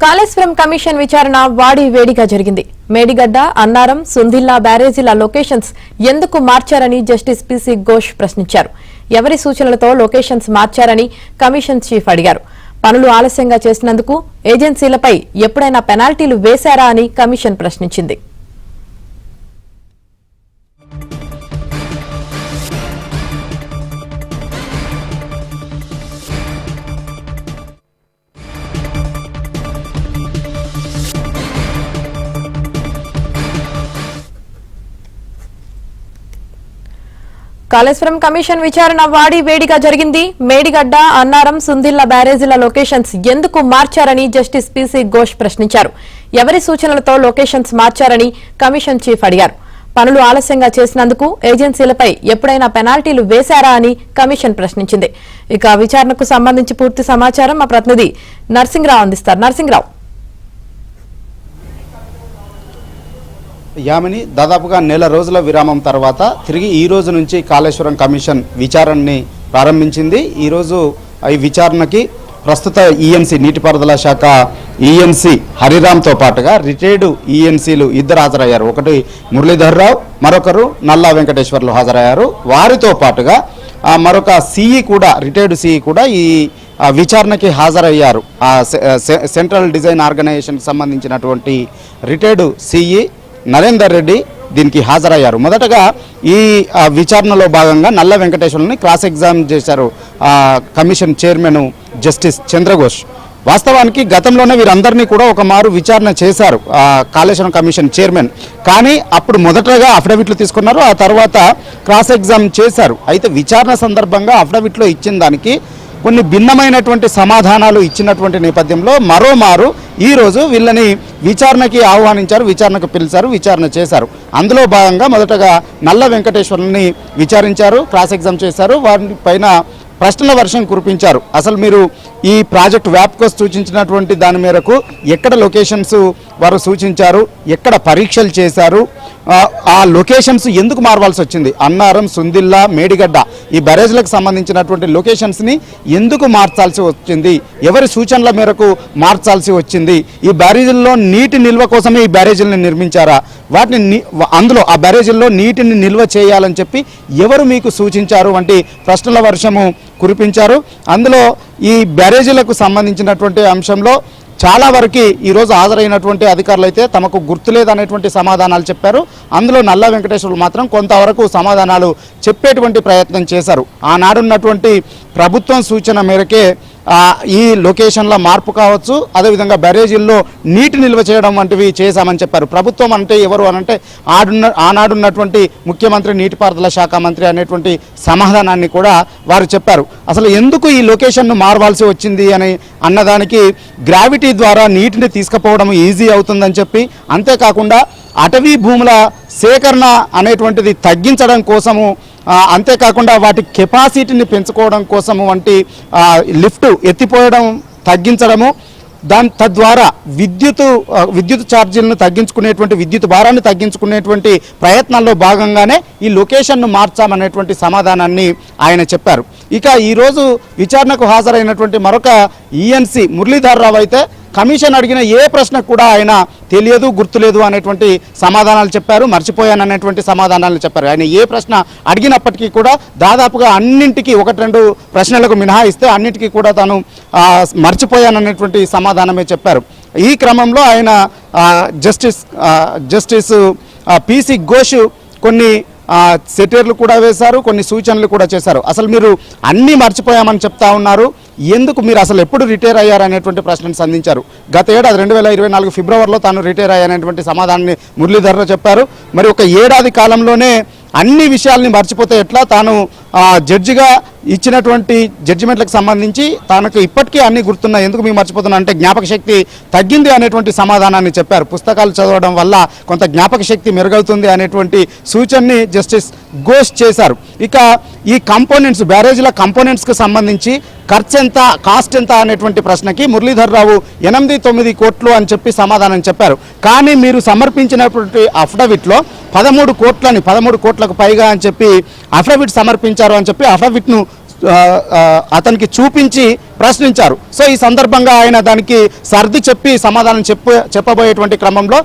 Kaleshwaram commission విచారణ వాడి వేడిగా జరిగింది. మేడిగడ్డ, అన్నారం, సుందిల్లా బ్యారేజీల లొకేషన్స్ ఎందుకు మార్చారని జస్టిస్ పీసీ ఘోష్ ప్రశ్నించారు. ఎవరి సూచనలతో లొకేషన్స్ మార్చారని కమిషన్ చీఫ్ అడిగారు. పనులు ఆలస్యంగా చేసినందుకు ఏజెన్సీలపై ఎప్పుడైనా పెనాల్టీలు వేశారా అని కమిషన్ ప్రశ్నించింది. కాళేశ్వరం కమిషన్ విచారణ వాడి వేడిగా జరిగింది. మేడిగడ్డ, అన్నారం, సుందిల్లా బ్యారేజీల లొకేషన్స్ ఎందుకు మార్చారని జస్టిస్ పీసీ ఘోష్ ప్రశ్నించారు. ఎవరి సూచనలతో లొకేషన్స్ మార్చారని కమిషన్ చీఫ్ అడిగారు. పనులు ఆలస్యంగా చేసినందుకు ఏజెన్సీలపై ఎప్పుడైనా పెనాల్టీలు వేశారా అని కమిషన్ ప్రశ్నించింది. ఇక విచారణకు సంబంధించి పూర్తి సమాచారం మా ప్రతినిధి నర్సింగ్రావు అందిస్తారు. నర్సింగ్రావు, యామిని, దాదాపుగా నెల రోజుల విరామం తర్వాత తిరిగి ఈ రోజు నుంచి కాళేశ్వరం కమిషన్ విచారణని ప్రారంభించింది. ఈరోజు ఈ విచారణకి ప్రస్తుత ఈఎన్సీ నీటిపారుదల శాఖ ఈఎన్సీ హరిరామ్తో పాటుగా రిటైర్డ్ ఈఎన్సీలు ఇద్దరు హాజరయ్యారు. ఒకటి మురళీధర్ రావు, మరొకరు నల్లా వెంకటేశ్వర్లు హాజరయ్యారు. వారితో పాటుగా మరొక సిఈ కూడా, రిటైర్డ్ సిఈ కూడా ఈ విచారణకి హాజరయ్యారు. సెంట్రల్ డిజైన్ ఆర్గనైజేషన్కి సంబంధించినటువంటి రిటైర్డ్ సిఈ నరేందర్ రెడ్డి దీనికి హాజరయ్యారు. మొదటగా ఈ విచారణలో భాగంగా నల్ల వెంకటేశ్వర్ని క్రాస్ ఎగ్జామిన్ చేశారు కమిషన్ చైర్మన్ జస్టిస్ చంద్రఘోష్. వాస్తవానికి గతంలోనే వీరందరినీ కూడా ఒక మారు విచారణ చేశారు కాళేశ్వరం కమిషన్ చైర్మన్. కానీ అప్పుడు మొదటగా అఫిడవిట్లు తీసుకున్నారు, ఆ తర్వాత క్రాస్ ఎగ్జామిన్ చేశారు. అయితే విచారణ సందర్భంగా అఫిడవిట్లో ఇచ్చిన దానికి కొన్ని భిన్నమైనటువంటి సమాధానాలు ఇచ్చినటువంటి నేపథ్యంలో మరోమారు ఈరోజు వీళ్ళని విచారణకి ఆహ్వానించారు, విచారణకు పిలిచారు, విచారణ చేశారు. అందులో భాగంగా మొదటగా నల్ల వెంకటేశ్వర్ని విచారించారు, క్రాస్ ఎగ్జామ్ చేశారు. వారిపైన ప్రశ్నల వర్షం కురిపించారు. అసలు మీరు ఈ ప్రాజెక్ట్ వ్యాప్కోస్ సూచించినటువంటి దాని మేరకు ఎక్కడ లొకేషన్స్ వారు సూచించారు, ఎక్కడ పరీక్షలు చేశారు, ఆ లొకేషన్స్ ఎందుకు మారవలసి వచ్చింది, అన్నారం, సుందిల్లా, మేడిగడ్డ ఈ బ్యారేజ్లకు సంబంధించినటువంటి లొకేషన్స్ని ఎందుకు మార్చాల్సి వచ్చింది, ఎవరి సూచనల మేరకు మార్చాల్సి వచ్చింది, ఈ బ్యారేజీల్లో నీటి నిల్వ కోసమే ఈ బ్యారేజీలను నిర్మించారా, వాటిని అందులో ఆ బ్యారేజీల్లో నీటిని నిల్వ చేయాలని చెప్పి ఎవరు మీకు సూచించారు వంటి ప్రశ్నల వర్షము కురిపించారు. అందులో ఈ బ్యారేజీలకు సంబంధించినటువంటి అంశంలో చాలా వరకు ఈరోజు హాజరైనటువంటి అధికారులు అయితే తమకు గుర్తులేదనేటువంటి సమాధానాలు చెప్పారు. అందులో నల్ల వెంకటేశ్వర్లు మాత్రం కొంతవరకు సమాధానాలు చెప్పేటువంటి ప్రయత్నం చేశారు. ఆనాడున్నటువంటి ప్రభుత్వం సూచన మేరకే ఈ లొకేషన్ల మార్పు కావచ్చు, అదేవిధంగా బ్యారేజీల్లో నీటి నిల్వ చేయడం వంటివి చేశామని చెప్పారు. ప్రభుత్వం అంటే ఎవరు అనంటే ఆనాడున్నటువంటి ముఖ్యమంత్రి, నీటిపారుదల శాఖ మంత్రి అనేటువంటి సమాధానాన్ని కూడా వారు చెప్పారు. అసలు ఎందుకు ఈ లొకేషన్ను మారవలసి వచ్చింది అని అన్నదానికి గ్రావిటీ ద్వారా నీటిని తీసుకుపోవడం ఈజీ అవుతుందని చెప్పి, అంతేకాకుండా అటవీ భూముల సేకరణ అనేటువంటిది తగ్గించడం కోసము, అంతేకాకుండా వాటి కెపాసిటీని పెంచుకోవడం కోసము వంటి లిఫ్ట్ ఎత్తిపోయడం తగ్గించడము, తద్వారా విద్యుత్ ఛార్జీలను తగ్గించుకునేటువంటి, విద్యుత్ భారాన్ని తగ్గించుకునేటువంటి ప్రయత్నాల్లో భాగంగానే ఈ లొకేషన్ను మార్చామనేటువంటి సమాధానాన్ని ఆయన చెప్పారు. ఇక ఈరోజు విచారణకు హాజరైనటువంటి మరొక ఈఎన్సీ మురళీధర్ రావు అయితే కమిషన్ అడిగిన ఏ ప్రశ్నకు కూడా ఆయన తెలియదు, గుర్తులేదు అనేటువంటి సమాధానాలు చెప్పారు, మర్చిపోయాననేటువంటి సమాధానాలు చెప్పారు. ఆయన ఏ ప్రశ్న అడిగినప్పటికీ కూడా దాదాపుగా అన్నింటికి, ఒకటి రెండు ప్రశ్నలకు మినహాయిస్తే అన్నింటికీ కూడా తాను మర్చిపోయాననేటువంటి సమాధానమే చెప్పారు. ఈ క్రమంలో ఆయన జస్టిస్ పీసీ ఘోష్ కొన్ని సెటైర్లు కూడా వేశారు, కొన్ని సూచనలు కూడా చేశారు. అసలు మీరు అన్నీ మర్చిపోయామని చెప్తా ఉన్నారు, ఎందుకు మీరు అసలు ఎప్పుడు రిటైర్ అయ్యారనేటువంటి ప్రశ్నను సంధించారు. గత ఏడాది 2024 ఫిబ్రవరిలో తాను రిటైర్ అయ్యారనేటువంటి సమాధానాన్ని మురళీధర్ చెప్పారు. మరి ఒక ఏడాది కాలంలోనే అన్ని విషయాల్ని మర్చిపోతే ఎట్లా, తాను జడ్జిగా ఇచ్చినటువంటి జడ్జిమెంట్లకు సంబంధించి తనకు ఇప్పటికీ అన్ని గుర్తున్నాయి, ఎందుకు మీకు మర్చిపోతున్నా అంటే జ్ఞాపక శక్తి తగ్గింది అనేటువంటి సమాధానాన్ని చెప్పారు. పుస్తకాలు చదవడం వల్ల కొంత జ్ఞాపక శక్తి మెరుగవుతుంది అనేటువంటి సూచనని జస్టిస్ ఘోష్ చేశారు. ఇక ఈ కంపోనెంట్స్, బ్యారేజీల కంపోనెంట్స్కి సంబంధించి ఖర్చు ఎంత, కాస్ట్ ఎంత అనేటువంటి ప్రశ్నకి మురళీధర్ రావు 8-9 కోట్లు అని చెప్పి సమాధానం చెప్పారు. కానీ మీరు సమర్పించినటువంటి అఫిడవిట్లో 13 కోట్లకు పైగా అని చెప్పి అఫిడవిట్ సమర్పించారు అని చెప్పి అఫిడవిట్ను అతనికి చూపించి ప్రశ్నించారు. సో ఈ సందర్భంగా ఆయన దానికి సర్ది చెప్పి సమాధానం చెప్పబోయేటువంటి క్రమంలో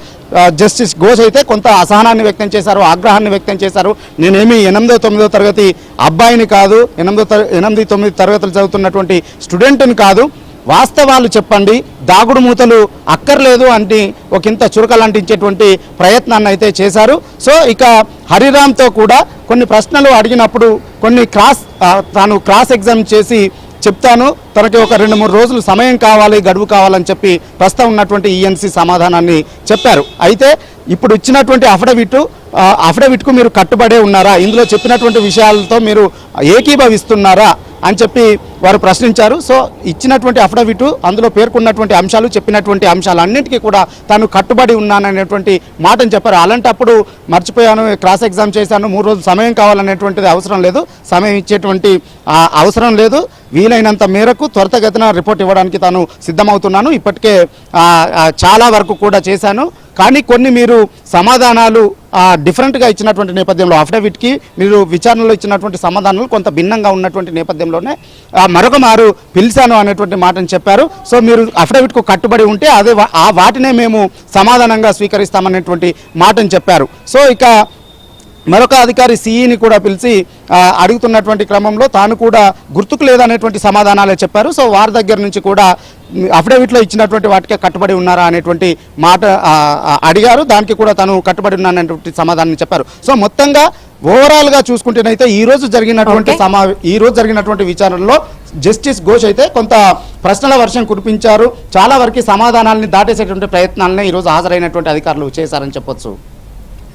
జస్టిస్ ఘోష్ అయితే కొంత అసహనాన్ని వ్యక్తం చేశారు, ఆగ్రహాన్ని వ్యక్తం చేశారు. నేనేమి 8వ 9వ తరగతి అబ్బాయిని కాదు, 8, 9 తరగతులు చదువుతున్నటువంటి స్టూడెంట్ని కాదు, వాస్తవాలు చెప్పండి, దాగుడు మూతలు అక్కర్లేదు అంటే ఒకంత చురకలంటించేటువంటి ప్రయత్నాన్ని అయితే చేశారు. సో ఇక హరిరామ్తో కూడా కొన్ని ప్రశ్నలు అడిగినప్పుడు తాను క్రాస్ ఎగ్జామ్ చేసి చెప్తాను, తనకి ఒక 2-3 రోజులు సమయం కావాలి, గడువు కావాలని చెప్పి ప్రస్తుతం ఉన్నటువంటి ఈఎన్సీ సమాధానాన్ని చెప్పారు. అయితే ఇప్పుడు ఇచ్చినటువంటి అఫిడవిట్కు మీరు కట్టుబడే ఉన్నారా, ఇందులో చెప్పినటువంటి విషయాలతో మీరు ఏకీభవిస్తున్నారా అని చెప్పి వారు ప్రశ్నించారు. సో ఇచ్చినటువంటి అఫిడవిట్, అందులో పేర్కొన్నటువంటి అంశాలు, చెప్పినటువంటి అంశాలన్నింటికీ కూడా తాను కట్టుబడి ఉన్నాననేటువంటి మాటను చెప్పారు. అలాంటప్పుడు మర్చిపోయాను, క్రాస్ ఎగ్జామ్ చేశాను, 3 రోజులు సమయం కావాలనేటువంటిది అవసరం లేదు, సమయం ఇచ్చేటువంటి అవసరం లేదు, వీలైనంత మేరకు త్వరితగతిన రిపోర్ట్ ఇవ్వడానికి తాను సిద్ధమవుతున్నాను, ఇప్పటికే చాలా వరకు కూడా చేశాను, కానీ కొన్ని మీరు సమాధానాలు డిఫరెంట్గా ఇచ్చినటువంటి నేపథ్యంలో అఫిడవిట్కి మీరు విచారణలో ఇచ్చినటువంటి సమాధానాలు కొంత భిన్నంగా ఉన్నటువంటి నేపథ్యంలోనే మరొక మారు పిలిచాను అనేటువంటి మాటను చెప్పారు. సో మీరు అఫిడవిట్కు కట్టుబడి ఉంటే వాటినే మేము సమాధానంగా స్వీకరిస్తామనేటువంటి మాటను చెప్పారు. సో ఇక మరొక అధికారి సిఈని కూడా పిలిచి అడుగుతున్నటువంటి క్రమంలో తాను కూడా గుర్తుకు లేదనేటువంటి సమాధానాలే చెప్పారు. సో వారి దగ్గర నుంచి కూడా అఫిడవిట్లో ఇచ్చినటువంటి వాటికే కట్టుబడి ఉన్నారా అనేటువంటి మాట అడిగారు, దానికి కూడా తాను కట్టుబడి ఉన్నాననేటువంటి సమాధానం చెప్పారు. సో మొత్తంగా ఓవరాల్గా చూసుకుంటేనైతే ఈ రోజు జరిగినటువంటి విచారణలో జస్టిస్ ఘోష్ అయితే కొంత ప్రశ్నల వర్షం కురిపించారు, చాలా వరకు సమాధానాలని దాటేసేటువంటి ప్రయత్నాలనే ఈరోజు హాజరైనటువంటి అధికారులు చేశారని చెప్పొచ్చు.